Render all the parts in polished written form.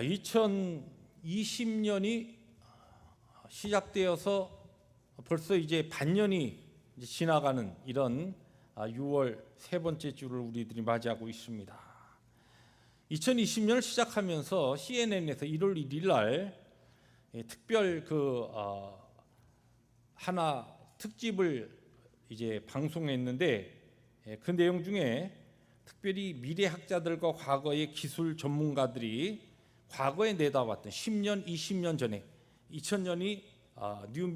2020년이 시작되어서 벌써 이제 반년이 지나가는 이런 6월 세 번째 주를 우리들이 맞이하고 있습니다. 2020년을 시작하면서 CNN에서 1월 1일 날 특별 하나 특집을 이제 방송했는데 그 내용 중에 특별히 미래학자들과 과거의 기술 전문가들이 과거에 내다봤던 10년, 20년 전에 2000년이 뉴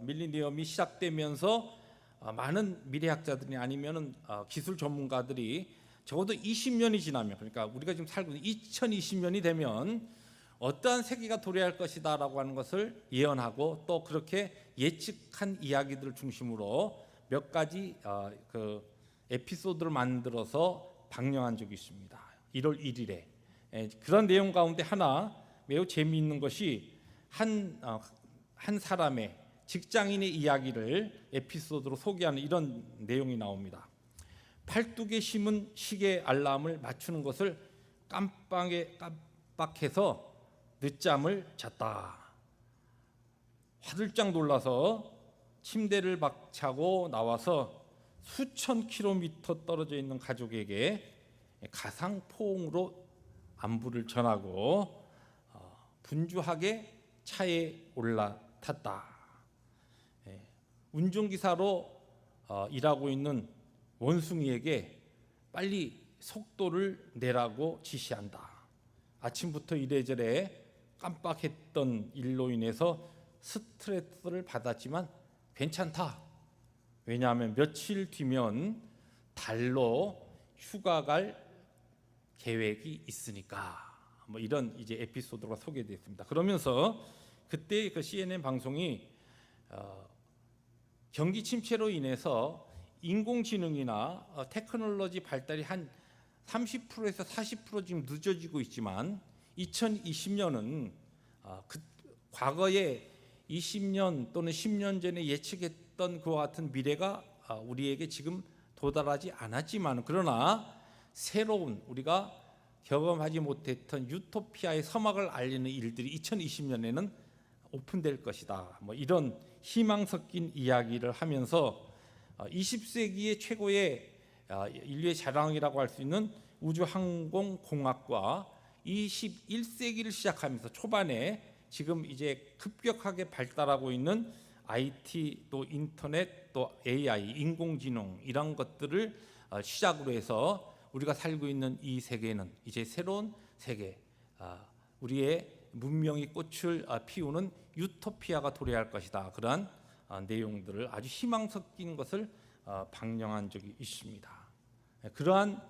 밀리니엄이 시작되면서 많은 미래학자들이 아니면은 기술 전문가들이 적어도 20년이 지나면, 그러니까 우리가 지금 살고 있는 2020년이 되면 어떠한 세계가 도래할 것이다라고 하는 것을 예언하고 또 그렇게 예측한 이야기들을 중심으로 몇 가지 에피소드를 만들어서 방영한 적이 있습니다. 1월 1일에 그런 내용 가운데 하나 매우 재미있는 것이 한 사람의 직장인의 이야기를 에피소드로 소개하는 이런 내용이 나옵니다. 팔뚝에 심은 시계 알람을 맞추는 것을 깜빡해서 늦잠을 잤다. 화들짝 놀라서 침대를 박차고 나와서 수천 킬로미터 떨어져 있는 가족에게 가상포옹으로 안부를 전하고 분주하게 차에 올라탔다. 운전기사로 일하고 있는 원숭이에게 빨리 속도를 내라고 지시한다. 아침부터 이래저래 깜빡했던 일로 인해서 스트레스를 받았지만 괜찮다. 왜냐하면 며칠 뒤면 달로 휴가 갈 계획이 있으니까. 뭐 이런 이제 에피소드가 소개되었습니다. 그러면서 그때 그 CNN 방송이 경기 침체로 인해서 인공지능이나 테크놀로지 발달이 한 30%에서 40% 지금 늦어지고 있지만 2020년은 과거에 20년 또는 10년 전에 예측했던 그와 같은 미래가 우리에게 지금 도달하지 않았지만, 그러나 새로운 우리가 경험하지 못했던 유토피아의 서막을 알리는 일들이 2020년에는 오픈될 것이다. 뭐 이런 희망 섞인 이야기를 하면서 20세기의 최고의 인류의 자랑이라고 할 수 있는 우주항공공학과 21세기를 시작하면서 초반에 지금 이제 급격하게 발달하고 있는 IT 또 인터넷 또 AI 인공지능 이런 것들을 시작으로 해서 우리가 살고 있는 이 세계는 이제 새로운 세계, 우리의 문명이 꽃을 피우는 유토피아가 도래할 것이다. 그러한 내용들을 아주 희망 섞인 것을 방영한 적이 있습니다. 그러한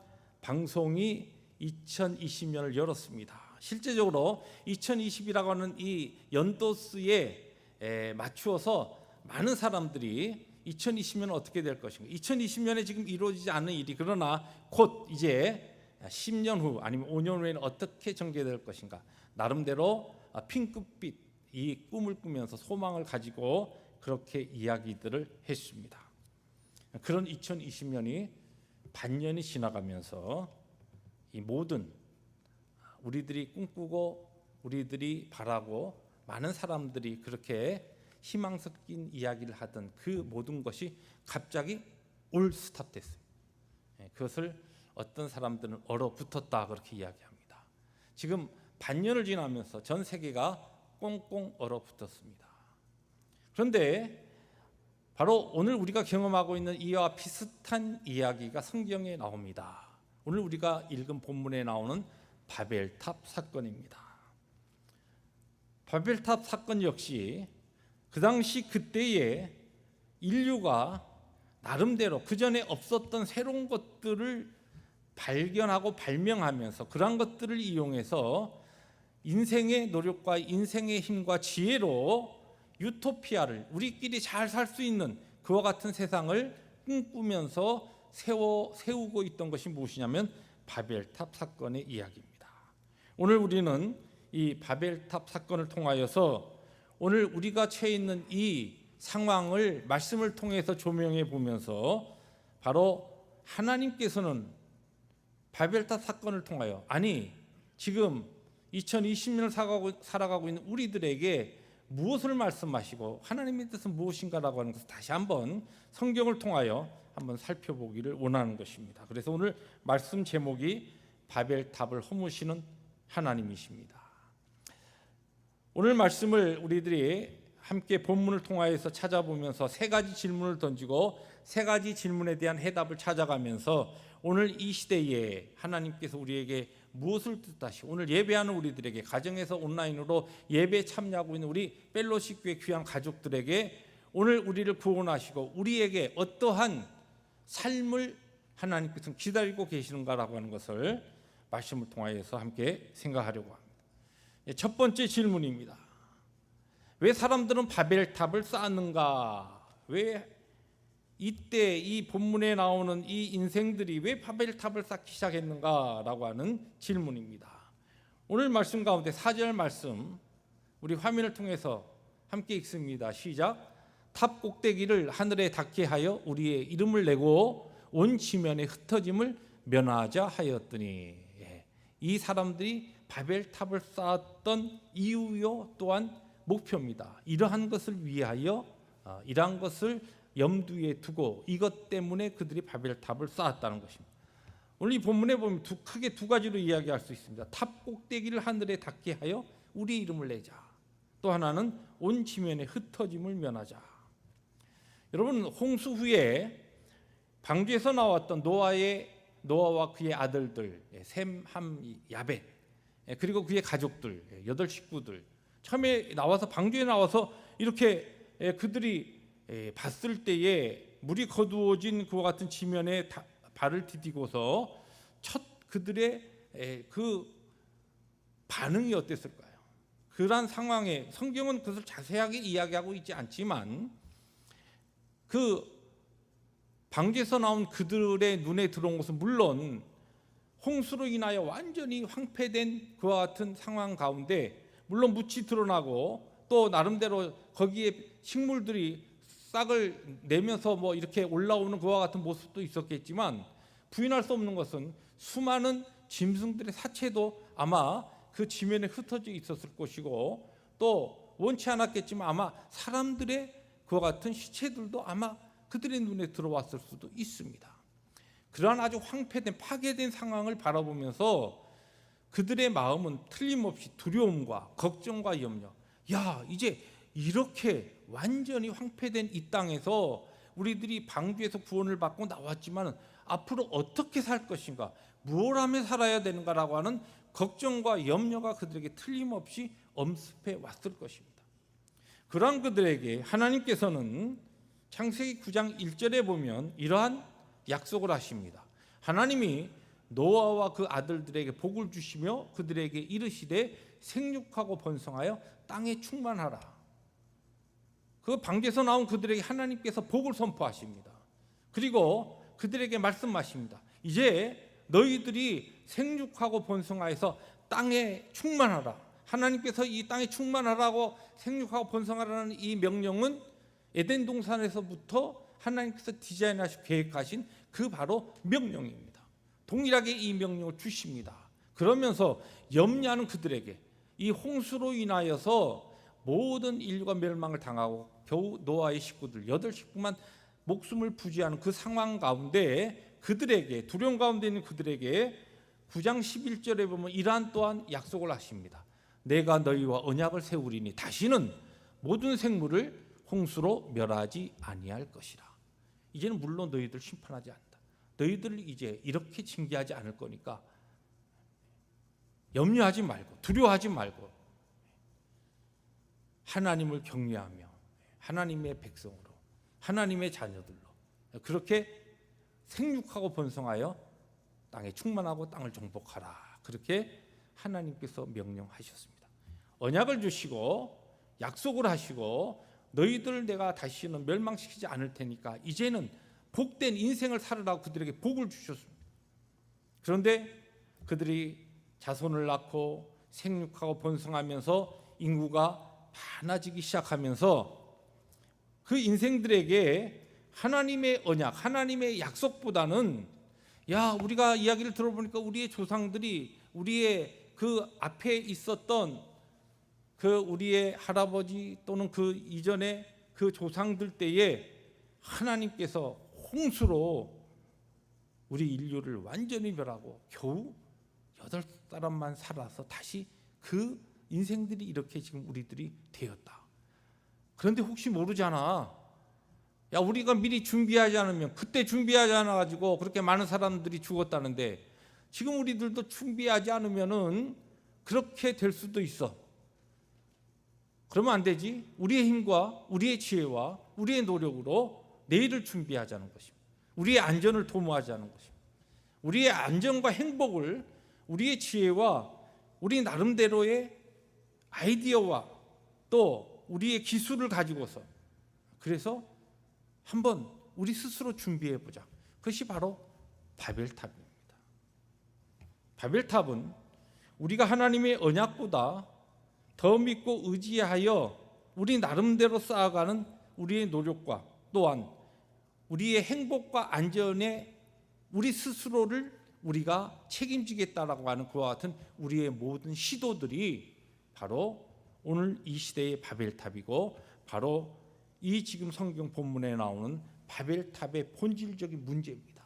방송이 2020년을 열었습니다. 실제적으로 2020이라고 하는 이 연도수에 맞추어서 많은 사람들이 2020년은 어떻게 될 것인가, 2020년에 지금 이루어지지 않는 일이 그러나 곧 이제 10년 후 아니면 5년 후에는 어떻게 전개될 것인가, 나름대로 핑크빛 이 꿈을 꾸면서 소망을 가지고 그렇게 이야기들을 했습니다. 그런 2020년이 반년이 지나가면서 이 모든 우리들이 꿈꾸고 우리들이 바라고 많은 사람들이 그렇게 희망 섞인 이야기를 하던 그 모든 것이 갑자기 올 스탑됐어요. 그것을 어떤 사람들은 얼어붙었다 그렇게 이야기합니다. 지금 반년을 지나면서 전 세계가 꽁꽁 얼어붙었습니다. 그런데 바로 오늘 우리가 경험하고 있는 이와 비슷한 이야기가 성경에 나옵니다. 오늘 우리가 읽은 본문에 나오는 바벨탑 사건입니다. 바벨탑 사건 역시 그 당시 그때에 인류가 나름대로 그 전에 없었던 새로운 것들을 발견하고 발명하면서 그러한 것들을 이용해서 인생의 노력과 인생의 힘과 지혜로 유토피아를 우리끼리 잘 살 수 있는 그와 같은 세상을 꿈꾸면서 세우고 있던 것이 무엇이냐면 바벨탑 사건의 이야기입니다. 오늘 우리는 이 바벨탑 사건을 통하여서 오늘 우리가 처해 있는 이 상황을 말씀을 통해서 조명해 보면서 바로 하나님께서는 바벨탑 사건을 통하여, 아니 지금 2020년을 살아가고 있는 우리들에게 무엇을 말씀하시고 하나님의 뜻은 무엇인가라고 하는 것을 다시 한번 성경을 통하여 한번 살펴보기를 원하는 것입니다. 그래서 오늘 말씀 제목이 바벨탑을 허무시는 하나님이십니다. 오늘 말씀을 우리들이 함께 본문을 통하여서 찾아보면서 세 가지 질문을 던지고 세 가지 질문에 대한 해답을 찾아가면서 오늘 이 시대에 하나님께서 우리에게 무엇을 뜻하시고 오늘 예배하는 우리들에게 가정에서 온라인으로 예배에 참여하고 있는 우리 펠로십 교회 귀한 가족들에게 오늘 우리를 구원하시고 우리에게 어떠한 삶을 하나님께서 기다리고 계시는가라고 하는 것을 말씀을 통하여서 함께 생각하려고 합니다. 첫 번째 질문입니다. 왜 사람들은 바벨탑을 쌓았는가? 왜 이때 이 본문에 나오는 이 인생들이 왜 바벨탑을 쌓기 시작했는가라고 하는 질문입니다. 오늘 말씀 가운데 4절 말씀 우리 화면을 통해서 함께 읽습니다. 시작. 탑 꼭대기를 하늘에 닿게 하여 우리의 이름을 내고 온 지면에 흩어짐을 면하자 하였더니, 이 사람들이 바벨탑을 쌓았던 이유요 또한 목표입니다. 이러한 것을 위하여 이러한 것을 염두에 두고 이것 때문에 그들이 바벨탑을 쌓았다는 것입니다. 오늘 이 본문에 보면 크게 두 가지로 이야기할 수 있습니다. 탑 꼭대기를 하늘에 닿게 하여 우리 이름을 내자. 또 하나는 온 지면에 흩어짐을 면하자. 여러분, 홍수 후에 방주에서 나왔던 노아와 그의 아들들 셈, 함, 야벳, 그리고 그의 가족들 8 식구들 처음에 나와서 방주에 나와서 이렇게 그들이 봤을 때에 물이 거두어진 그와 같은 지면에 발을 디디고서 첫 그들의 그 반응이 어땠을까요? 그러한 상황에 성경은 그것을 자세하게 이야기하고 있지 않지만 그 방주에서 나온 그들의 눈에 들어온 것은 물론 홍수로 인하여 완전히 황폐된 그와 같은 상황 가운데 물론 묻이 드러나고 또 나름대로 거기에 식물들이 싹을 내면서 뭐 이렇게 올라오는 그와 같은 모습도 있었겠지만 부인할 수 없는 것은 수많은 짐승들의 사체도 아마 그 지면에 흩어져 있었을 것이고 또 원치 않았겠지만 아마 사람들의 그와 같은 시체들도 아마 그들의 눈에 들어왔을 수도 있습니다. 그러한 아주 황폐된 파괴된 상황을 바라보면서 그들의 마음은 틀림없이 두려움과 걱정과 염려, 이제 이렇게 완전히 황폐된 이 땅에서 우리들이 방주에서 구원을 받고 나왔지만 앞으로 어떻게 살 것인가, 무엇을 하며 살아야 되는가라고 하는 걱정과 염려가 그들에게 틀림없이 엄습해 왔을 것입니다. 그러한 그들에게 하나님께서는 창세기 9장 1절에 보면 이러한 약속을 하십니다. 하나님이 노아와 그 아들들에게 복을 주시며 그들에게 이르시되 생육하고 번성하여 땅에 충만하라. 그 방주에서 나온 그들에게 하나님께서 복을 선포하십니다. 그리고 그들에게 말씀하십니다. 이제 너희들이 생육하고 번성하여서 땅에 충만하라. 하나님께서 이 땅에 충만하라고 생육하고 번성하라는 이 명령은 에덴 동산에서부터 하나님께서 디자인하시고 계획하신 그 바로 명령입니다. 동일하게 이 명령을 주십니다. 그러면서 염려하는 그들에게 이 홍수로 인하여서 모든 인류가 멸망을 당하고 겨우 노아의 식구들 8 식구만 목숨을 부지하는 그 상황 가운데 그들에게 두려움 가운데 있는 그들에게 9장 11절에 보면 이러한 또한 약속을 하십니다. 내가 너희와 언약을 세우리니 다시는 모든 생물을 홍수로 멸하지 아니할 것이라. 이제는 물론 너희들 심판하지 않는다. 너희들을 이제 이렇게 징계하지 않을 거니까 염려하지 말고 두려워하지 말고 하나님을 경외하며 하나님의 백성으로 하나님의 자녀들로 그렇게 생육하고 번성하여 땅에 충만하고 땅을 정복하라. 그렇게 하나님께서 명령하셨습니다. 언약을 주시고 약속을 하시고 너희들을 내가 다시는 멸망시키지 않을 테니까 이제는 복된 인생을 살으라고 그들에게 복을 주셨습니다. 그런데 그들이 자손을 낳고 생육하고 번성하면서 인구가 많아지기 시작하면서 그 인생들에게 하나님의 언약, 하나님의 약속보다는 우리가 이야기를 들어보니까 우리의 조상들이 우리의 그 앞에 있었던 그 우리의 할아버지 또는 그 이전에 그 조상들 때에 하나님께서 홍수로 우리 인류를 완전히 멸하고 겨우 8사람만 살아서 다시 그 인생들이 이렇게 지금 우리들이 되었다. 그런데 혹시 모르잖아. 야, 우리가 미리 준비하지 않으면, 그때 준비하지 않아 가지고 그렇게 많은 사람들이 죽었다는데 지금 우리들도 준비하지 않으면은 그렇게 될 수도 있어. 그러면 안 되지. 우리의 힘과 우리의 지혜와 우리의 노력으로 내일을 준비하자는 것입니다. 우리의 안전을 도모하자는 것입니다. 우리의 안전과 행복을 우리의 지혜와 우리 나름대로의 아이디어와 또 우리의 기술을 가지고서, 그래서 한번 우리 스스로 준비해 보자. 그것이 바로 바벨탑입니다. 바벨탑은 우리가 하나님의 언약보다 더 믿고 의지하여 우리 나름대로 쌓아가는 우리의 노력과 또한 우리의 행복과 안전에 우리 스스로를 우리가 책임지겠다라고 하는 그와 같은 우리의 모든 시도들이 바로 오늘 이 시대의 바벨탑이고, 바로 이 지금 성경 본문에 나오는 바벨탑의 본질적인 문제입니다.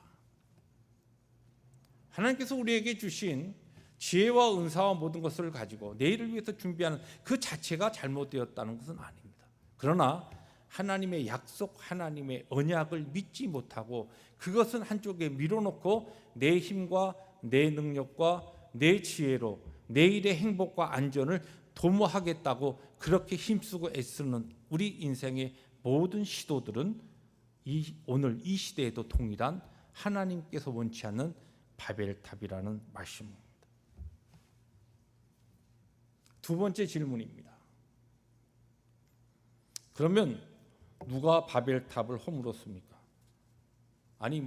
하나님께서 우리에게 주신 지혜와 은사와 모든 것을 가지고 내일을 위해서 준비하는 그 자체가 잘못되었다는 것은 아닙니다. 그러나 하나님의 약속, 하나님의 언약을 믿지 못하고 그것은 한쪽에 밀어놓고 내 힘과 내 능력과 내 지혜로 내일의 행복과 안전을 도모하겠다고 그렇게 힘쓰고 애쓰는 우리 인생의 모든 시도들은 오늘 이 시대에도 동일한 하나님께서 원치 않는 바벨탑이라는 말씀입니다. 두 번째 질문입니다. 그러면 누가 바벨탑을 허물었습니까? 아니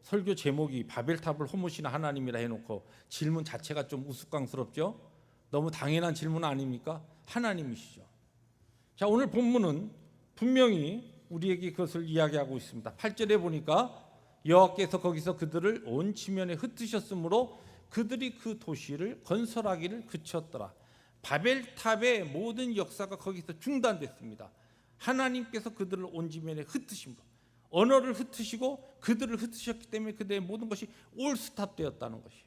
설교 제목이 바벨탑을 허무시는 하나님이라 해놓고 질문 자체가 좀 우스꽝스럽죠? 너무 당연한 질문 아닙니까? 하나님이시죠. 자, 오늘 본문은 분명히 우리에게 그것을 이야기하고 있습니다. 8절에 보니까 여호와께서 거기서 그들을 온 지면에 흩으셨으므로 그들이 그 도시를 건설하기를 그쳤더라. 바벨탑의 모든 역사가 거기서 중단됐습니다. 하나님께서 그들을 온 지면에 흩으신 것, 언어를 흩으시고 그들을 흩으셨기 때문에 그들의 모든 것이 올스탑되었다는 것이에요.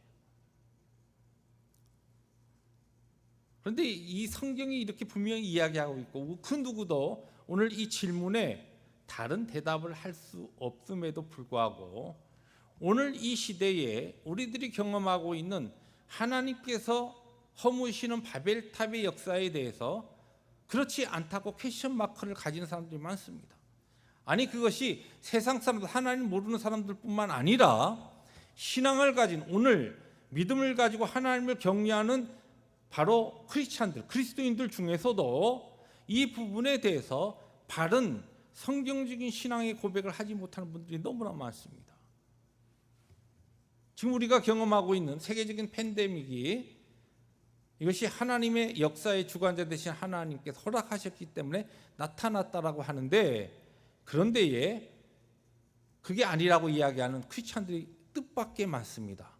그런데 이 성경이 이렇게 분명히 이야기하고 있고 그 누구도 오늘 이 질문에 다른 대답을 할 수 없음에도 불구하고 오늘 이 시대에 우리들이 경험하고 있는 하나님께서 허무시는 바벨탑의 역사에 대해서 그렇지 않다고 퀘스천 마크를 가지는 사람들이 많습니다. 아니, 그것이 세상 사람들, 하나님 모르는 사람들뿐만 아니라 신앙을 가진, 오늘 믿음을 가지고 하나님을 경외하는 바로 크리스찬들, 그리스도인들 중에서도 이 부분에 대해서 바른 성경적인 신앙의 고백을 하지 못하는 분들이 너무나 많습니다. 지금 우리가 경험하고 있는 세계적인 팬데믹이 이것이 하나님의 역사의 주관자 되신 하나님께서 허락하셨기 때문에 나타났다라고 하는데, 그런데에 그게 아니라고 이야기하는 크리스찬들이 뜻밖의 많습니다.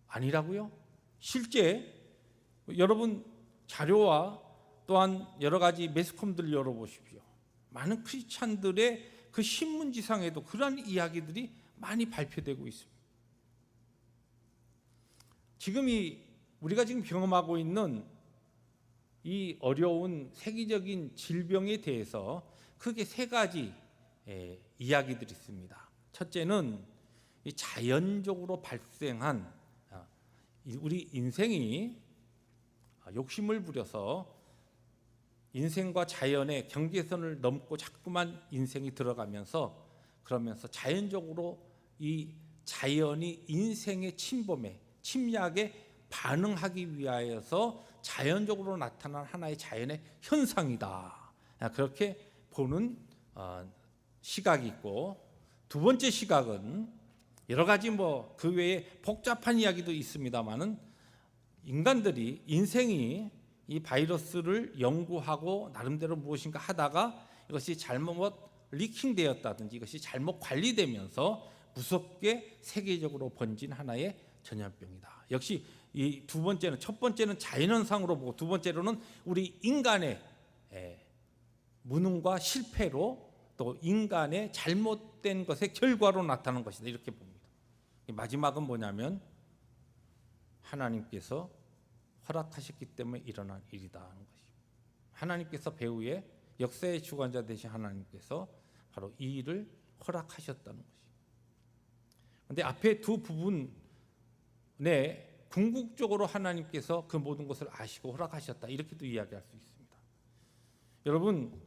아니라고요? 실제 여러분 자료와 또한 여러 가지 매스컴들 열어보십시오. 많은 크리스찬들의 그 신문지상에도 그러한 이야기들이 많이 발표되고 있습니다. 지금 우리가 지금 경험하고 있는 이 어려운 세계적인 질병에 대해서 크게 세 가지 이야기들이 있습니다. 첫째는 이 자연적으로 발생한 우리 인생이 욕심을 부려서 인생과 자연의 경계선을 넘고 자꾸만 인생이 들어가면서, 그러면서 자연적으로 이 자연이 인생의 침범에, 침략에 반응하기 위하여서 자연적으로 나타난 하나의 자연의 현상이다. 그렇게 보는 시각이 있고, 두 번째 시각은 여러 가지 그 외에 복잡한 이야기도 있습니다만은 인간들이 인생이 이 바이러스를 연구하고 나름대로 무엇인가 하다가 이것이 잘못 리킹되었다든지 이것이 잘못 관리되면서 무섭게 세계적으로 번진 하나의 전염병이다. 역시 이 두 번째는, 첫 번째는 자연현상으로 보고 두 번째로는 우리 인간의 무능과 실패로 또 인간의 잘못된 것의 결과로 나타나는 것이다, 이렇게 봅니다. 마지막은 뭐냐면 하나님께서 허락하셨기 때문에 일어난 일이다 하는 것이죠. 하나님께서 배후에 역사의 주관자 되신 하나님께서 바로 이 일을 허락하셨다는 것이죠. 그런데 앞에 두 부분에 궁극적으로 하나님께서 그 모든 것을 아시고 허락하셨다, 이렇게도 이야기할 수 있습니다. 여러분,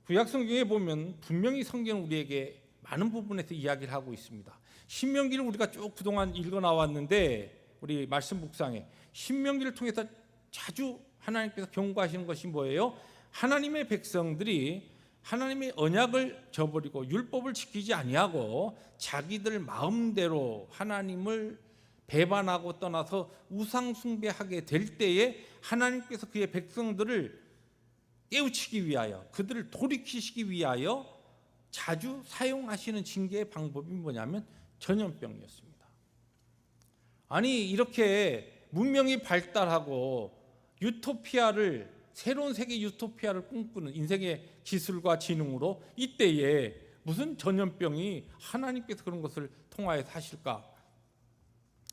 구약 성경에 보면 분명히 성경은 우리에게 많은 부분에서 이야기를 하고 있습니다. 신명기를 우리가 쭉 그동안 읽어 나왔는데, 우리 말씀 묵상에 신명기를 통해서 자주 하나님께서 경고하시는 것이 뭐예요? 하나님의 백성들이 하나님의 언약을 저버리고 율법을 지키지 아니하고 자기들 마음대로 하나님을 배반하고 떠나서 우상 숭배하게 될 때에 하나님께서 그의 백성들을 깨우치기 위하여, 그들을 돌이키시기 위하여 자주 사용하시는 징계의 방법이 뭐냐면 전염병이었습니다. 아니, 이렇게 문명이 발달하고 유토피아를, 새로운 세계 유토피아를 꿈꾸는 인생의 기술과 지능으로 이때에 무슨 전염병이 하나님께서 그런 것을 통하여서 하실까?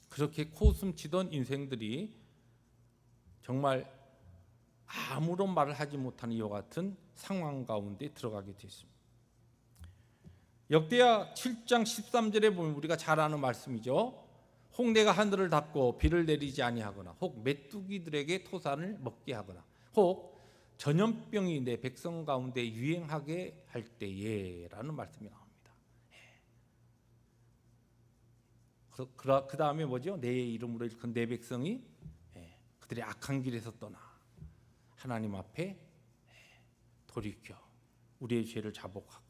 그렇게 코웃음치던 인생들이 정말 아무런 말을 하지 못하는 이와 같은 상황 가운데 들어가게 됐습니다. 역대하 7장 13절에 보면 우리가 잘 아는 말씀이죠. 혹 내가 하늘을 닫고 비를 내리지 아니하거나, 혹 메뚜기들에게 토산을 먹게 하거나, 혹 전염병이 내 백성 가운데 유행하게 할 때에 라는 말씀이 나옵니다. 그 다음에 뭐죠? 내 이름으로 일컫는 내 백성이 그들의 악한 길에서 떠나 하나님 앞에 돌이켜 우리의 죄를 자복하고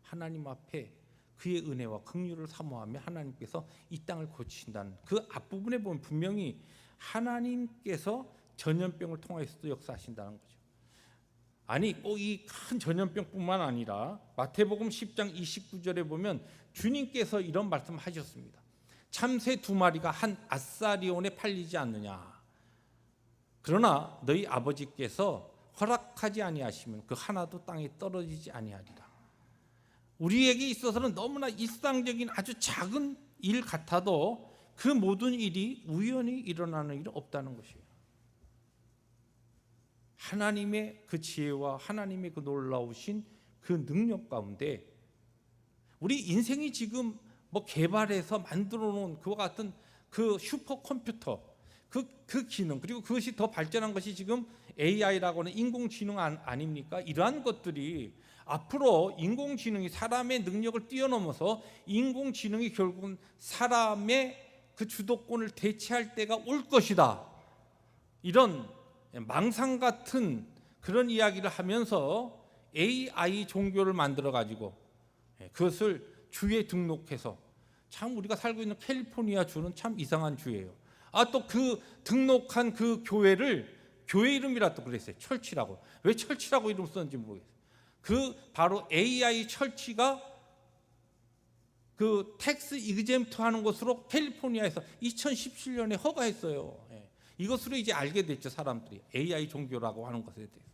하나님 앞에 그의 은혜와 긍휼을 사모하며 하나님께서 이 땅을 고치신다는 그 앞부분에 보면 분명히 하나님께서 전염병을 통해서도 역사하신다는 거죠. 아니, 꼭 이 큰 전염병뿐만 아니라 마태복음 10장 29절에 보면 주님께서 이런 말씀을 하셨습니다. 참새 2마리가 한 아사리온에 팔리지 않느냐. 그러나 너희 아버지께서 허락하지 아니하시면 그 하나도 땅에 떨어지지 아니하리라. 우리에게 있어서는 너무나 일상적인 아주 작은 일 같아도 그 모든 일이 우연히 일어나는 일은 없다는 것이에요. 하나님의 그 지혜와 하나님의 그 놀라우신 그 능력 가운데 우리 인생이 지금 뭐 개발해서 만들어 놓은 그와 같은 그 슈퍼컴퓨터, 그 기능, 그리고 그것이 더 발전한 것이 지금 AI라고 하는 인공지능 아닙니까? 이러한 것들이 앞으로 인공지능이 사람의 능력을 뛰어넘어서 인공지능이 결국은 사람의 그 주도권을 대체할 때가 올 것이다. 이런 망상 같은 그런 이야기를 하면서 AI 종교를 만들어 가지고 그것을 주에 등록해서, 참 우리가 살고 있는 캘리포니아 주는 참 이상한 주예요. 또 그 등록한 그 교회를 교회 이름이라도 그랬어요. 철치라고. 왜 철치라고 이름 썼는지 모르겠어요. 그 바로 AI 철치가 그 텍스 이그젬트 하는 것으로 캘리포니아에서 2017년에 허가했어요. 이것으로 이제 알게 됐죠, 사람들이. AI 종교라고 하는 것에 대해서.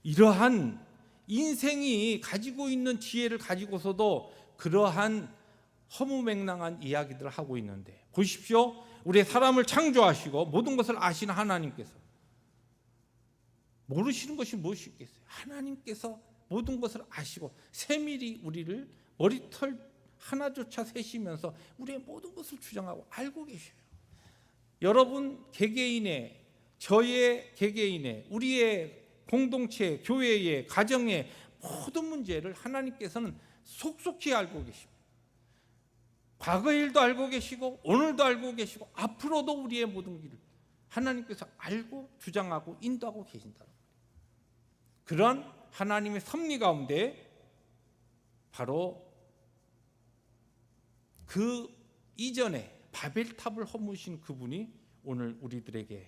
이러한 인생이 가지고 있는 지혜를 가지고서도 그러한 허무맹랑한 이야기들을 하고 있는데, 보십시오. 우리의 사람을 창조하시고 모든 것을 아시는 하나님께서 모르시는 것이 무엇이 있겠어요? 하나님께서 모든 것을 아시고 세밀히 우리를 머리털 하나조차 세시면서 우리의 모든 것을 주장하고 알고 계셔요. 여러분 개개인의, 저의 개개인의, 우리의 공동체, 교회의, 가정의 모든 문제를 하나님께서는 속속히 알고 계십니다. 과거의 일도 알고 계시고 오늘도 알고 계시고 앞으로도 우리의 모든 길을 하나님께서 알고 주장하고 인도하고 계신다는 거예요. 그런 하나님의 섭리 가운데 바로 그 이전에 바벨탑을 허무신 그분이 오늘 우리들에게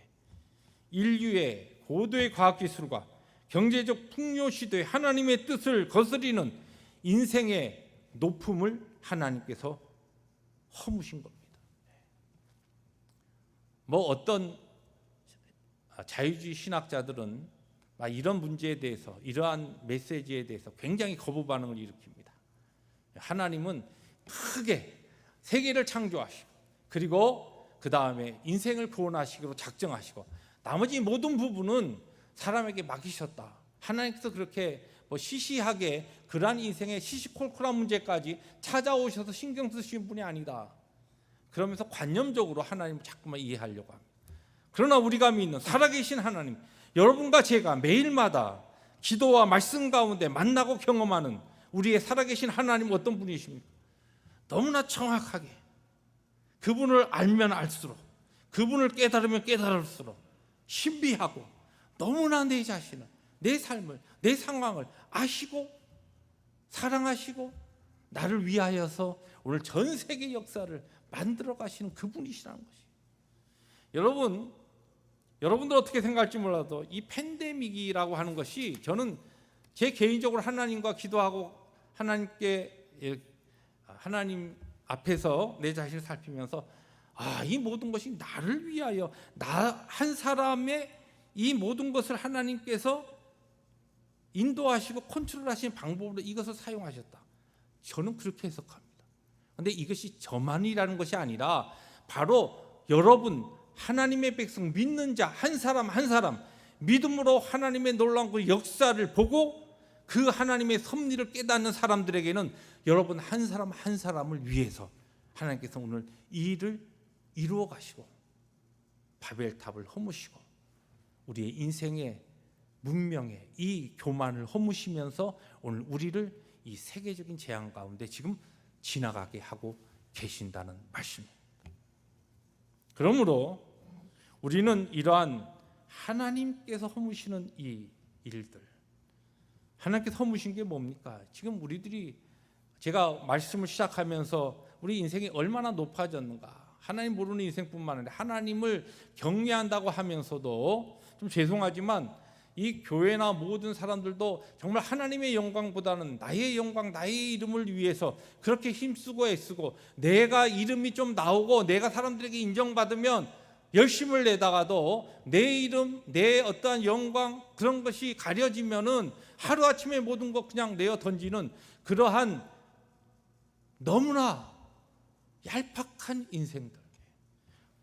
인류의 고도의 과학기술과 경제적 풍요 시대의 하나님의 뜻을 거스리는 인생의 높음을 하나님께서 허무신 겁니다. 뭐 어떤 자유주의 신학자들은 이런 문제에 대해서, 이러한 메시지에 대해서 굉장히 거부 반응을 일으킵니다. 하나님은 크게 세계를 창조하시고, 그리고 그 다음에 인생을 구원하시기로 작정하시고, 나머지 모든 부분은 사람에게 맡기셨다. 하나님께서 그렇게 시시하게 그러한 인생의 시시콜콜한 문제까지 찾아오셔서 신경 쓰시는 분이 아니다. 그러면서 관념적으로 하나님을 자꾸만 이해하려고 합니다. 그러나 우리가 믿는 살아계신 하나님, 여러분과 제가 매일마다 기도와 말씀 가운데 만나고 경험하는 우리의 살아계신 하나님 어떤 분이십니까? 너무나 정확하게 그분을 알면 알수록, 그분을 깨달으면 깨달을수록 신비하고, 너무나 내 자신을, 내 삶을, 내 상황을 아시고 사랑하시고 나를 위하여서 오늘 전 세계 역사를 만들어 가시는 그분이시라는 것이. 여러분들 어떻게 생각할지 몰라도 이 팬데믹이라고 하는 것이, 저는 제 개인적으로 하나님과 기도하고 하나님 앞에서 내 자신을 살피면서 이 모든 것이 나를 위하여, 나 한 사람의 이 모든 것을 하나님께서 인도하시고 컨트롤하시는 방법으로 이것을 사용하셨다. 저는 그렇게 해석합니다. 그런데 이것이 저만이라는 것이 아니라 바로 여러분, 하나님의 백성, 믿는 자 한 사람 한 사람, 믿음으로 하나님의 놀라운 그 역사를 보고 그 하나님의 섭리를 깨닫는 사람들에게는 여러분 한 사람 한 사람을 위해서 하나님께서 오늘 이 일을 이루어 가시고 바벨탑을 허무시고 우리의 인생의 문명의 이 교만을 허무시면서 오늘 우리를 이 세계적인 재앙 가운데 지금 지나가게 하고 계신다는 말씀입니다. 그러므로 우리는 이러한 하나님께서 허무시는 이 일들, 하나님께서 허무신 게 뭡니까? 지금 우리들이, 제가 말씀을 시작하면서 우리 인생이 얼마나 높아졌는가, 하나님 모르는 인생뿐만 아니라 하나님을 경외한다고 하면서도, 좀 죄송하지만 이 교회나 모든 사람들도 정말 하나님의 영광보다는 나의 영광, 나의 이름을 위해서 그렇게 힘쓰고 애쓰고, 내가 이름이 좀 나오고 내가 사람들에게 인정받으면 열심을 내다가도 내 이름, 내 어떠한 영광, 그런 것이 가려지면은 하루아침에 모든 것 그냥 내어 던지는 그러한 너무나 얄팍한 인생들,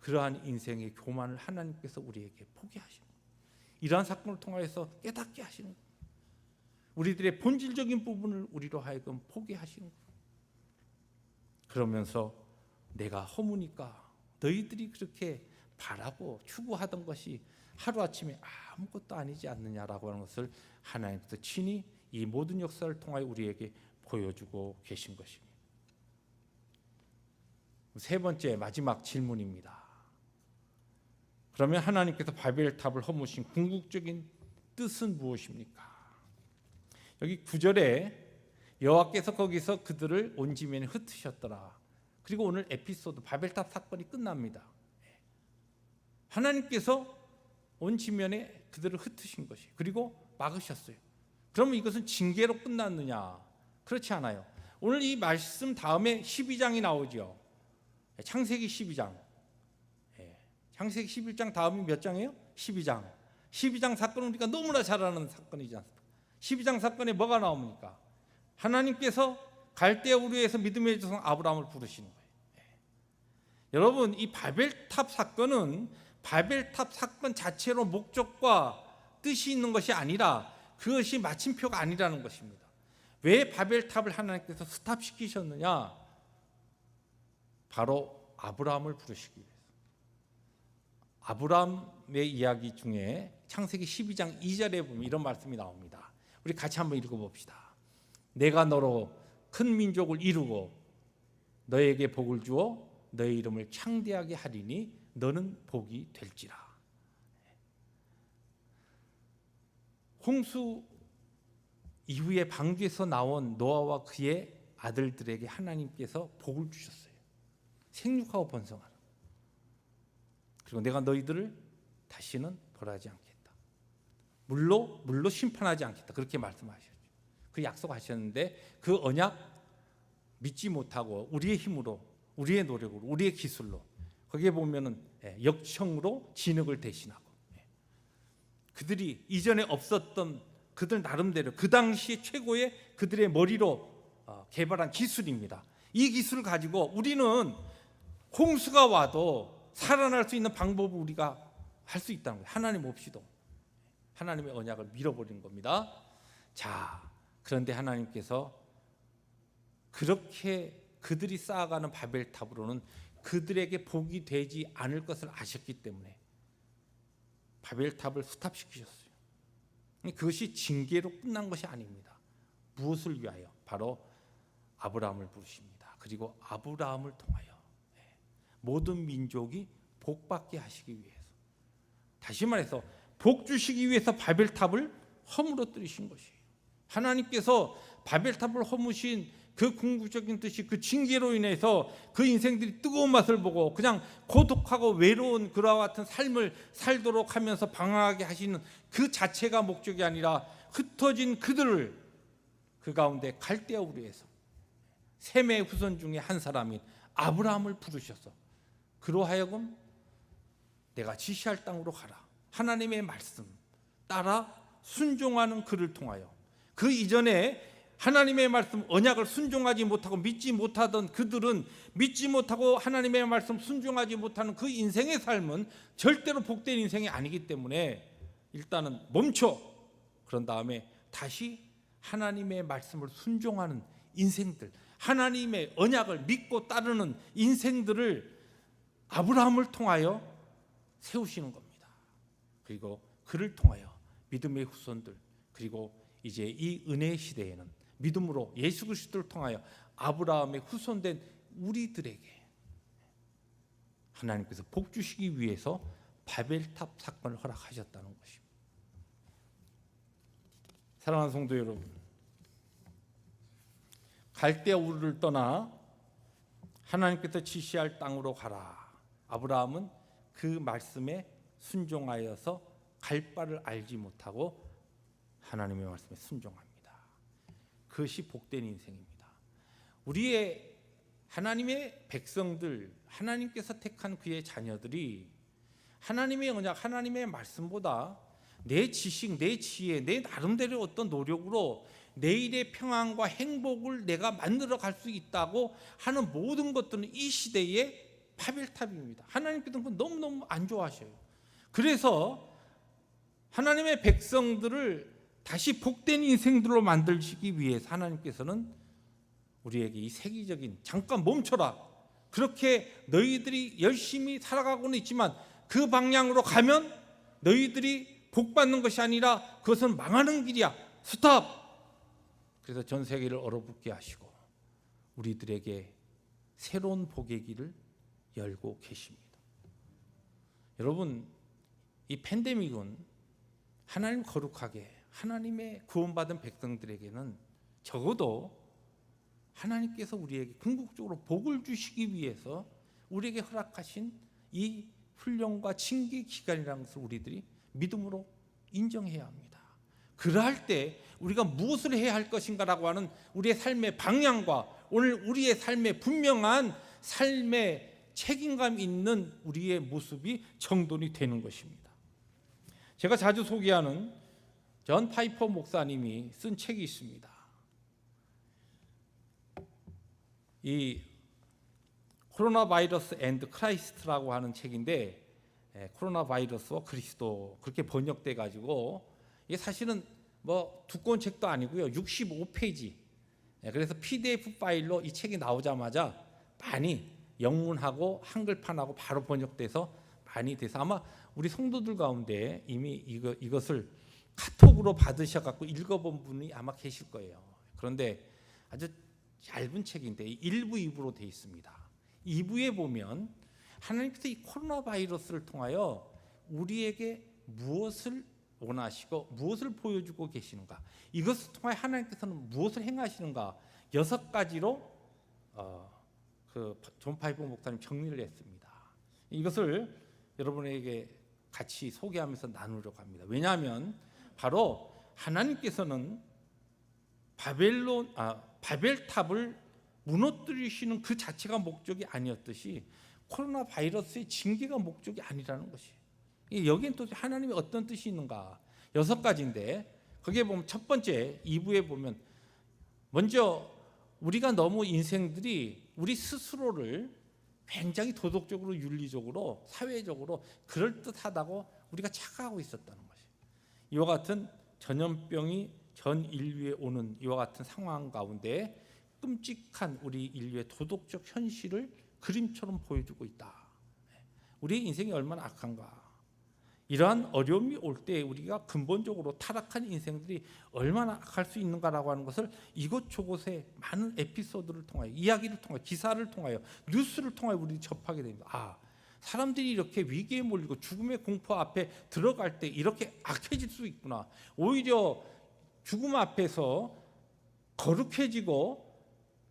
그러한 인생의 교만을 하나님께서 우리에게 포기하십니다. 이러한 사건을 통해서 깨닫게 하시는 거예요. 우리들의 본질적인 부분을 우리로 하여금 포기하시는 거예요. 그러면서 내가 허무니까 너희들이 그렇게 바라고 추구하던 것이 하루아침에 아무것도 아니지 않느냐라고 하는 것을 하나님께서 친히 이 모든 역사를 통하여 우리에게 보여주고 계신 것입니다. 세 번째, 마지막 질문입니다. 그러면 하나님께서 바벨탑을 허무신 궁극적인 뜻은 무엇입니까? 여기 9절에 여호와께서 거기서 그들을 온 지면에 흩으셨더라. 그리고 오늘 에피소드 바벨탑 사건이 끝납니다. 하나님께서 온 지면에 그들을 흩으신 것이, 그리고 막으셨어요. 그러면 이것은 징계로 끝났느냐? 그렇지 않아요. 오늘 이 말씀 다음에 12장이 나오죠. 창세기 12장. 창세기 11장 다음이 몇 장이에요? 12장. 12장 사건은 우리가 너무나 잘 아는 사건이지 않습니까? 12장 사건에 뭐가 나옵니까? 하나님께서 갈대아 우르에서 믿음의 조상 아브라함을 부르시는 거예요. 여러분, 이 바벨탑 사건은 바벨탑 사건 자체로 목적과 뜻이 있는 것이 아니라, 그것이 마침표가 아니라는 것입니다. 왜 바벨탑을 하나님께서 스탑시키셨느냐? 바로 아브라함을 부르시기 위해서. 아브라함의 이야기 중에 창세기 12장 2절에 보면 이런 말씀이 나옵니다. 우리 같이 한번 읽어봅시다. 내가 너로 큰 민족을 이루고 너에게 복을 주어 너의 이름을 창대하게 하리니 너는 복이 될지라. 홍수 이후에 방주에서 나온 노아와 그의 아들들에게 하나님께서 복을 주셨어요. 생육하고 번성하라. 그리고 내가 너희들을 다시는 벌하지 않겠다. 물로 심판하지 않겠다. 그렇게 말씀하셨죠. 그 약속하셨는데 그 언약 믿지 못하고 우리의 힘으로, 우리의 노력으로, 우리의 기술로 거기에 보면은 역청으로 진흙을 대신하고, 그들이 이전에 없었던 그들 나름대로 그 당시 최고의 그들의 머리로 개발한 기술입니다. 이 기술을 가지고 우리는 홍수가 와도 살아날 수 있는 방법을 우리가 할 수 있다는 거예요. 하나님 없이도. 하나님의 언약을 밀어버리는 겁니다. 자, 그런데 하나님께서 그렇게 그들이 쌓아가는 바벨탑으로는 그들에게 복이 되지 않을 것을 아셨기 때문에 바벨탑을 수탑시키셨어요. 그것이 징계로 끝난 것이 아닙니다. 무엇을 위하여? 바로 아브라함을 부르십니다. 그리고 아브라함을 통하여 모든 민족이 복받게 하시기 위해서, 다시 말해서 복 주시기 위해서 바벨탑을 허물어뜨리신 것이에요. 하나님께서 바벨탑을 허무신 그 궁극적인 뜻이 그 징계로 인해서 그 인생들이 뜨거운 맛을 보고 그냥 고독하고 외로운 그와 같은 삶을 살도록 하면서 방황하게 하시는 그 자체가 목적이 아니라 흩어진 그들을 그 가운데 갈대아 우르에서 셈의 후손 중에 한 사람인 아브라함을 부르셔서 그로 하여금 내가 지시할 땅으로 가라, 하나님의 말씀 따라 순종하는 그를 통하여, 그 이전에 하나님의 말씀 언약을 순종하지 못하고 믿지 못하던 그들은 믿지 못하고 하나님의 말씀 순종하지 못하는 그 인생의 삶은 절대로 복된 인생이 아니기 때문에 일단은 멈춰, 그런 다음에 다시 하나님의 말씀을 순종하는 인생들, 하나님의 언약을 믿고 따르는 인생들을 아브라함을 통하여 세우시는 겁니다. 그리고 그를 통하여 믿음의 후손들, 그리고 이제 이 은혜의 시대에는 믿음으로 예수 그리스도를 통하여 아브라함의 후손된 우리들에게 하나님께서 복 주시기 위해서 바벨탑 사건을 허락하셨다는 것입니다. 사랑하는 성도 여러분, 갈대아 우르를 떠나 하나님께서 지시할 땅으로 가라. 아브라함은 그 말씀에 순종하여서 갈 바를 알지 못하고 하나님의 말씀에 순종합니다. 그것이 복된 인생입니다. 우리의 하나님의 백성들, 하나님께서 택한 그의 자녀들이 하나님의 언약, 하나님의 말씀보다 내 지식, 내 지혜, 내 나름대로 어떤 노력으로 내일의 평안과 행복을 내가 만들어 갈 수 있다고 하는 모든 것들은 이 시대의 바벨탑입니다. 하나님께서 그건 너무너무 안 좋아하셔요. 그래서 하나님의 백성들을 다시 복된 인생들로 만들시기 위해서 하나님께서는 우리에게 이 세계적인, 잠깐 멈춰라, 그렇게 너희들이 열심히 살아가고는 있지만 그 방향으로 가면 너희들이 복받는 것이 아니라 그것은 망하는 길이야, 스탑. 그래서 전 세계를 얼어붙게 하시고 우리들에게 새로운 복의 길을 열고 계십니다. 여러분, 이 팬데믹은 하나님 거룩하게 하나님의 구원받은 백성들에게는 적어도 하나님께서 우리에게 궁극적으로 복을 주시기 위해서 우리에게 허락하신 이 훈련과 징계 기간이라는 것을 우리들이 믿음으로 인정해야 합니다. 그러할 때 우리가 무엇을 해야 할 것인가라고 하는 우리의 삶의 방향과 오늘 우리의 삶의 분명한 삶의 책임감 있는 우리의 모습이 정돈이 되는 것입니다. 제가 자주 소개하는 존 파이퍼 목사님이 쓴 책이 있습니다. 이 코로나 바이러스 앤드 크라이스트라고 하는 책인데, 코로나 바이러스와 그리스도, 그렇게 번역돼 가지고 이게 사실은 뭐 두꺼운 책도 아니고요, 65페이지. 그래서 PDF 파일로 이 책이 나오자마자 많이 영문하고 한글판하고 바로 번역돼서 많이 돼서 아마 우리 성도들 가운데 이미 이것을 카톡으로 받으셔갖고 읽어본 분이 아마 계실 거예요. 그런데 아주 얇은 책인데 1부, 2부로 되어 있습니다. 2부에 보면 하나님께서 이 코로나 바이러스를 통하여 우리에게 무엇을 원하시고 무엇을 보여주고 계시는가, 이것을 통하여 하나님께서는 무엇을 행하시는가 6가지로 그 존 파이퍼 목사님 정리를 했습니다. 이것을 여러분에게 같이 소개하면서 나누려고 합니다. 왜냐하면 바로 하나님께서는 바벨탑을 무너뜨리시는 그 자체가 목적이 아니었듯이 코로나 바이러스의 징계가 목적이 아니라는 것이. 여기엔 또 하나님의 어떤 뜻이 있는가? 6가지인데 거기에 보면 첫 번째 2부에 보면 먼저 우리가 너무 인생들이 우리 스스로를 굉장히 도덕적으로 윤리적으로 사회적으로 그럴듯하다고 우리가 착각하고 있었다는 것이. 이와 같은 전염병이 전 인류에 오는 이와 같은 상황 가운데 끔찍한 우리 인류의 도덕적 현실을 그림처럼 보여주고 있다. 우리의 인생이 얼마나 악한가. 이러한 어려움이 올 때 우리가 근본적으로 타락한 인생들이 얼마나 악할 수 있는가라고 하는 것을 이곳저곳에 많은 에피소드를 통하여, 이야기를 통하여, 기사를 통하여, 뉴스를 통하여 우리가 접하게 됩니다. 아, 사람들이 이렇게 위기에 몰리고 죽음의 공포 앞에 들어갈 때 이렇게 악해질 수 있구나. 오히려 죽음 앞에서 거룩해지고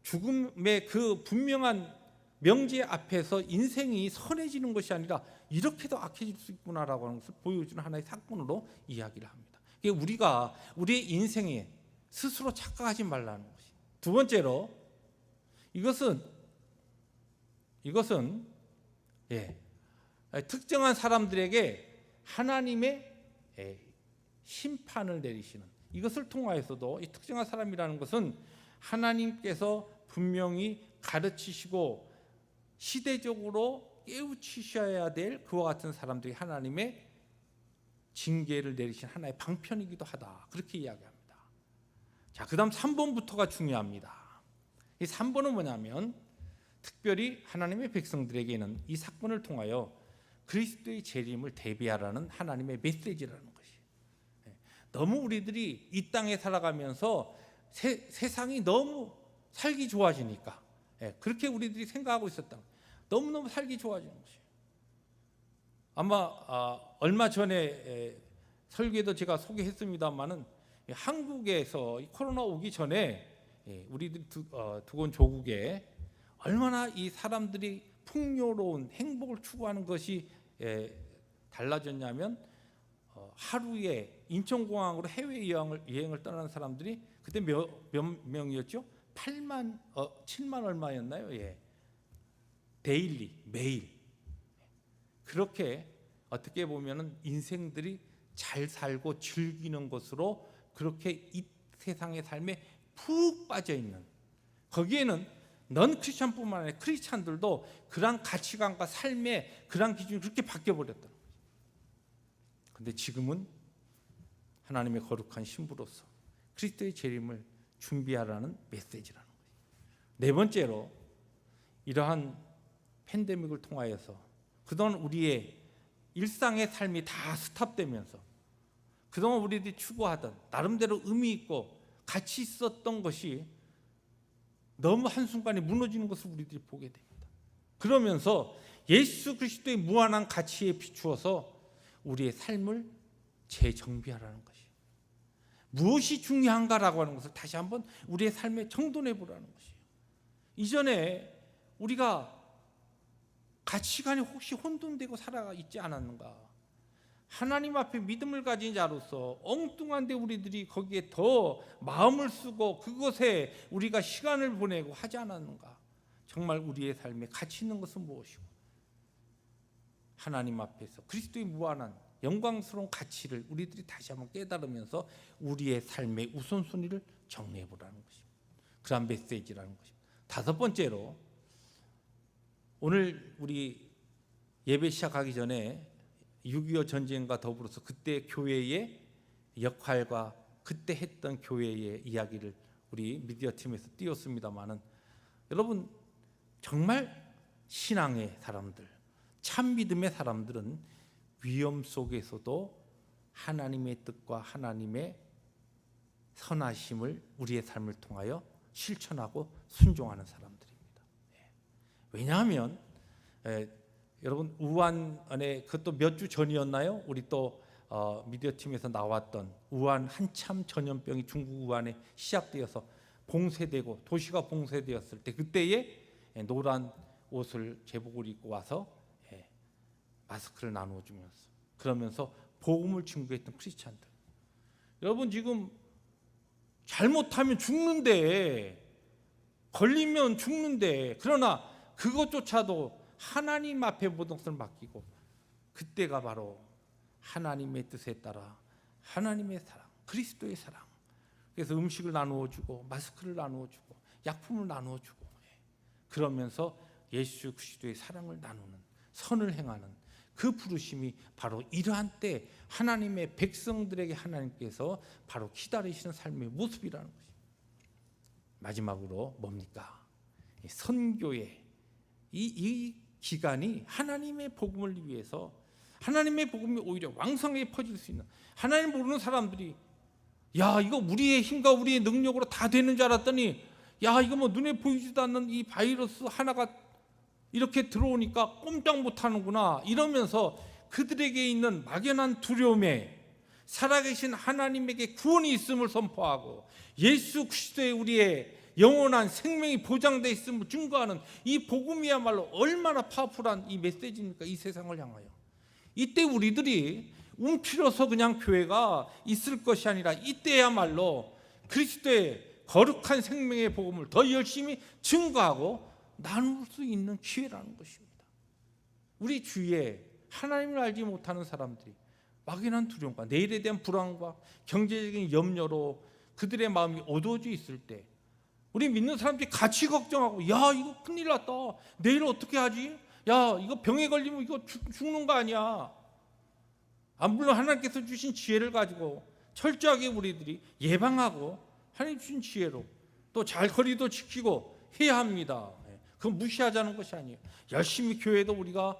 죽음의 그 분명한 명제 앞에서 인생이 선해지는 것이 아니라 이렇게도 악해질 수 있구나라고 하는 것을 보여주는 하나의 사건으로 이야기를 합니다. 우리가 우리의 인생에 스스로 착각하지 말라는 것이. 두 번째로 이것은 특정한 사람들에게 하나님의 심판을 내리시는, 이것을 통하여서도 이 특정한 사람이라는 것은 하나님께서 분명히 가르치시고 시대적으로 깨우치셔야 될 그와 같은 사람들이 하나님의 징계를 내리신 하나의 방편이기도 하다. 그렇게 이야기합니다. 자, 그다음 3번부터가 중요합니다. 이 3번은 뭐냐면 특별히 하나님의 백성들에게는 이 사건을 통하여 그리스도의 재림을 대비하라는 하나님의 메시지라는 것이. 너무 우리들이 이 땅에 살아가면서 세상이 너무 살기 좋아지니까 그렇게 우리들이 생각하고 있었다. 너무너무 살기 좋아지는 것이에요. 아마 얼마 전에 설교에도 제가 소개했습니다마는 한국에서 코로나 오기 전에 우리들이 두고 온 조국에 얼마나 이 사람들이 풍요로운 행복을 추구하는 것이 달라졌냐면 하루에 인천공항으로 해외여행을 떠나는 사람들이 그때 몇 명이었죠? 7만 얼마였나요? 데일리, 매일. 그렇게 어떻게 보면은 인생들이 잘 살고 즐기는 것으로 그렇게 이 세상의 삶에 푹 빠져 있는, 거기에는 넌 크리스찬뿐만 아니라 크리스찬들도 그러한 가치관과 삶의 그러한 기준이 그렇게 바뀌어 버렸다는 거죠. 그런데 지금은 하나님의 거룩한 신부로서 그리스도의 재림을 준비하라는 메시지라는 거죠. 네 번째로 이러한 팬데믹을 통하여서 그동안 우리의 일상의 삶이 다 스탑되면서 그동안 우리들이 추구하던 나름대로 의미 있고 가치 있었던 것이 너무 한순간에 무너지는 것을 우리들이 보게 됩니다. 그러면서 예수 그리스도의 무한한 가치에 비추어서 우리의 삶을 재정비하라는 것이에요. 무엇이 중요한가라고 하는 것을 다시 한번 우리의 삶에 정돈해 보라는 것이에요. 이전에 우리가 가치관이 혹시 혼돈되고 살아 있지 않았는가? 하나님 앞에 믿음을 가진 자로서 엉뚱한데 우리들이 거기에 더 마음을 쓰고 그것에 우리가 시간을 보내고 하지 않았는가? 정말 우리의 삶에 가치 있는 것은 무엇이고 하나님 앞에서 그리스도의 무한한 영광스러운 가치를 우리들이 다시 한번 깨달으면서 우리의 삶의 우선순위를 정리해 보라는 것입니다. 그런 메시지라는 것입니다. 다섯 번째로 오늘 우리 예배 시작하기 전에 6.25 전쟁과 더불어서 그때 교회의 역할과 그때 했던 교회의 이야기를 우리 미디어 팀에서 띄웠습니다마는 여러분 정말 신앙의 사람들, 참 믿음의 사람들은 위험 속에서도 하나님의 뜻과 하나님의 선하심을 우리의 삶을 통하여 실천하고 순종하는 사람들입니다. 왜냐하면 여러분 우한에 그것도 몇 주 전이었나요? 우리 또 미디어 팀에서 나왔던 우한 한참 전염병이 중국 우한에 시작되어서 봉쇄되고 도시가 봉쇄되었을 때 그때에 노란 옷을 제복을 입고 와서 마스크를 나누어주면서 그러면서 복음을 증거했던 크리스찬들. 여러분 지금 잘못하면 죽는데 걸리면 죽는데, 그러나 그것조차도 하나님 앞에 모든 것을 맡기고, 그때가 바로 하나님의 뜻에 따라 하나님의 사랑, 그리스도의 사랑. 그래서 음식을 나누어 주고, 마스크를 나누어 주고, 약품을 나누어 주고, 그러면서 예수 그리스도의 사랑을 나누는, 선을 행하는 그 부르심이 바로 이러한 때 하나님의 백성들에게 하나님께서 바로 기다리시는 삶의 모습이라는 것입니다. 마지막으로 뭡니까? 선교의 이 기간이 하나님의 복음을 위해서, 하나님의 복음이 오히려 왕성하게 퍼질 수 있는, 하나님 모르는 사람들이 야, 이거 우리의 힘과 우리의 능력으로 다 되는 줄 알았더니, 야, 이거 뭐 눈에 보이지도 않는 이 바이러스 하나가 이렇게 들어오니까 꼼짝 못하는구나, 이러면서 그들에게 있는 막연한 두려움에 살아계신 하나님에게 구원이 있음을 선포하고, 예수 그리스도의 우리의 영원한 생명이 보장되어 있음을 증거하는 이 복음이야말로 얼마나 파워풀한 이 메시지입니까? 이 세상을 향하여. 이때 우리들이 움츠려서 그냥 교회가 있을 것이 아니라, 이때야말로 그리스도의 거룩한 생명의 복음을 더 열심히 증거하고 나눌 수 있는 기회라는 것입니다. 우리 주위에 하나님을 알지 못하는 사람들이 막연한 두려움과 내일에 대한 불안과 경제적인 염려로 그들의 마음이 어두워져 있을 때, 우리 믿는 사람들이 같이 걱정하고, 야, 이거 큰일 났다, 내일 어떻게 하지? 야, 이거 병에 걸리면 이거 죽는 거 아니야? 물론 하나님께서 주신 지혜를 가지고 철저하게 우리들이 예방하고, 하나님 주신 지혜로 또 잘 거리도 지키고 해야 합니다. 그건 무시하자는 것이 아니에요. 열심히 교회도 우리가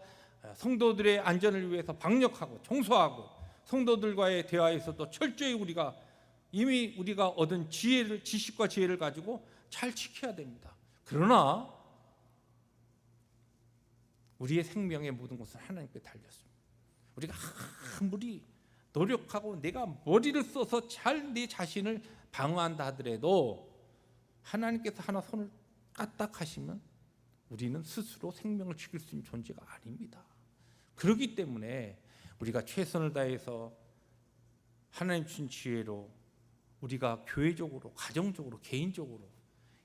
성도들의 안전을 위해서 방역하고 청소하고, 성도들과의 대화에서도 철저히 우리가 이미 우리가 얻은 지혜를, 지식과 지혜를 가지고 잘 지켜야 됩니다. 그러나 우리의 생명의 모든 것은 하나님께 달렸습니다. 우리가 아무리 노력하고 내가 머리를 써서 잘 내 자신을 방어한다 하더라도 하나님께서 하나 손을 까딱하시면 우리는 스스로 생명을 지킬 수 있는 존재가 아닙니다. 그렇기 때문에 우리가 최선을 다해서 하나님 주신 지혜로 우리가 교회적으로, 가정적으로, 개인적으로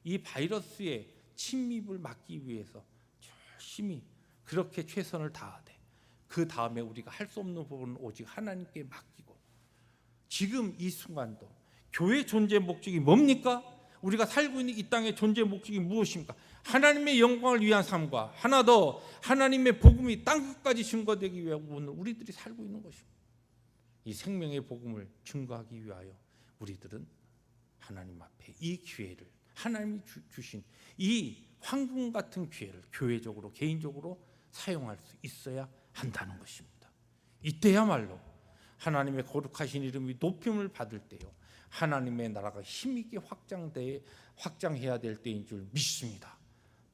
이 바이러스의 침입을 막기 위해서 열심히 그렇게 최선을 다하되, 그 다음에 우리가 할 수 없는 부분은 오직 하나님께 맡기고, 지금 이 순간도 교회 존재 목적이 뭡니까? 우리가 살고 있는 이 땅의 존재 목적이 무엇입니까? 하나님의 영광을 위한 삶과, 하나 더 하나님의 복음이 땅 끝까지 증거되기 위해 오늘 우리들이 살고 있는 것입니다. 이 생명의 복음을 증거하기 위하여 우리들은 하나님 앞에 이 기회를, 하나님이 주신 이 황금 같은 기회를 교회적으로, 개인적으로 사용할 수 있어야 한다는 것입니다. 이때야말로 하나님의 거룩하신 이름이 높임을 받을 때요, 하나님의 나라가 힘있게 확장해야 될 때인 줄 믿습니다.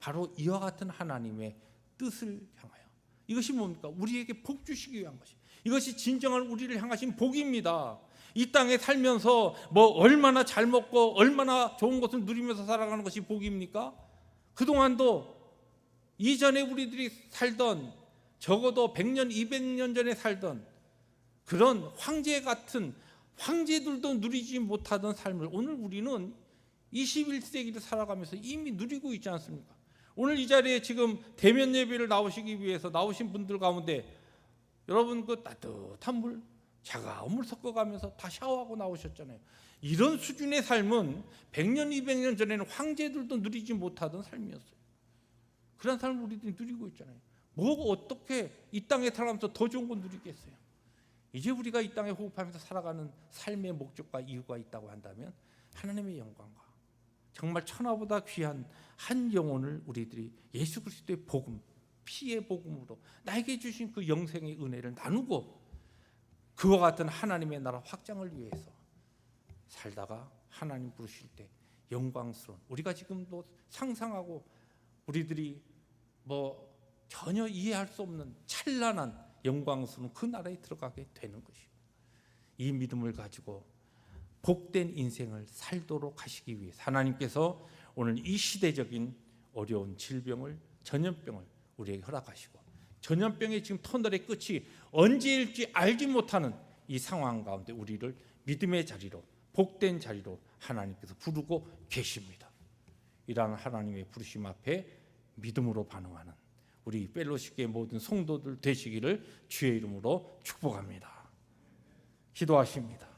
바로 이와 같은 하나님의 뜻을 향하여, 이것이 뭡니까? 우리에게 복 주시기 위한 것이, 이것이 진정한 우리를 향하신 복입니다. 이 땅에 살면서 뭐 얼마나 잘 먹고 얼마나 좋은 것을 누리면서 살아가는 것이 복입니까? 그동안도 이전에 우리들이 살던, 적어도 100년, 200년 전에 살던 그런 황제 같은, 황제들도 누리지 못하던 삶을 오늘 우리는 21세기를 살아가면서 이미 누리고 있지 않습니까? 오늘 이 자리에 지금 대면 예배를 나오시기 위해서 나오신 분들 가운데 여러분 그 따뜻한 물, 차가운 물 섞어가면서 다 샤워하고 나오셨잖아요. 이런 수준의 삶은 100년, 200년 전에는 황제들도 누리지 못하던 삶이었어요. 그런 삶을 우리들이 누리고 있잖아요. 뭐 어떻게 이 땅에 살아가면서 더 좋은 건 누리겠어요? 이제 우리가 이 땅에 호흡하면서 살아가는 삶의 목적과 이유가 있다고 한다면 하나님의 영광과 정말 천하보다 귀한 한 영혼을 우리들이 예수 그리스도의 복음, 피의 복음으로 나에게 주신 그 영생의 은혜를 나누고, 그와 같은 하나님의 나라 확장을 위해서 살다가 하나님 부르실 때 영광스러운, 우리가 지금도 상상하고 우리들이 뭐 전혀 이해할 수 없는 찬란한 영광스러운 그 나라에 들어가게 되는 것입니다. 이 믿음을 가지고 복된 인생을 살도록 하시기 위해서 하나님께서 오늘 이 시대적인 어려운 질병을, 전염병을 우리에게 허락하시고, 전염병의 지금 터널의 끝이 언제일지 알지 못하는 이 상황 가운데 우리를 믿음의 자리로, 복된 자리로 하나님께서 부르고 계십니다. 이라는 하나님의 부르심 앞에 믿음으로 반응하는 우리 펠로시교의 모든 성도들 되시기를 주의 이름으로 축복합니다. 기도하십니다.